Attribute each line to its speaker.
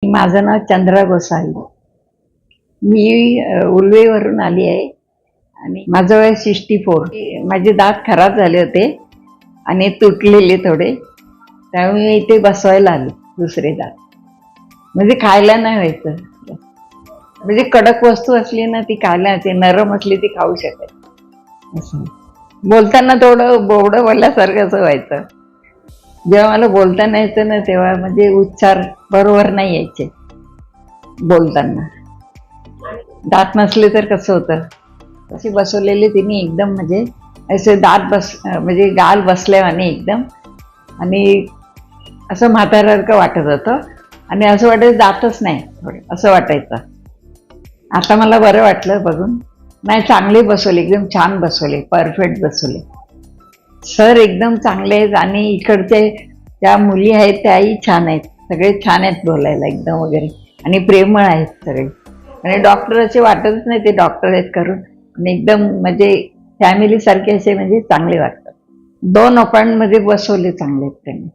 Speaker 1: माझं नाव चंद्रा गोसावी. मी उल्वेवरून आली आहे आणि माझं वय 64. माझे दात खराब झाले होते आणि तुटलेले थोडे, त्यामुळे मी इथे बसवायला आले दुसरे दात. म्हणजे खायला नाही व्हायचं. म्हणजे कडक वस्तू असली ना ती खायला, ती नरम असली ती खाऊ शकत असं. बोलताना थोडं बोबडं बोलल्यासारखं असं व्हायचं. जेव्हा मला बोलता यायचं ना तेव्हा म्हणजे उच्चार बरोबर नाही यायचे बोलताना. दात नसले तर कसं होतं, तशी बसवलेली तिने एकदम, म्हणजे असे दात म्हणजे गाल बसल्यावाने एकदम, आणि असं म्हाताऱ्यासारखं वाटत होतं आणि असं वाटायचं दातच नाही थोडे असं वाटायचं. आता मला बरं वाटलं बघून. नाही, चांगले बसवले, एकदम छान बसवले, परफेक्ट बसवले. सर एकदम चांगले आहेत आणि इकडचे ज्या मुली आहेत त्याही छान आहेत, सगळे छान आहेत बोलायला एकदम वगैरे, आणि प्रेमळ आहेत सगळे. आणि डॉक्टर असे वाटतच नाही ते डॉक्टर आहेत करून, आणि एकदम म्हणजे फॅमिली सारखे असे म्हणजे चांगले वाटतात. 2 अपॉइंटमेंट मध्ये बसवले चांगले त्यांनी.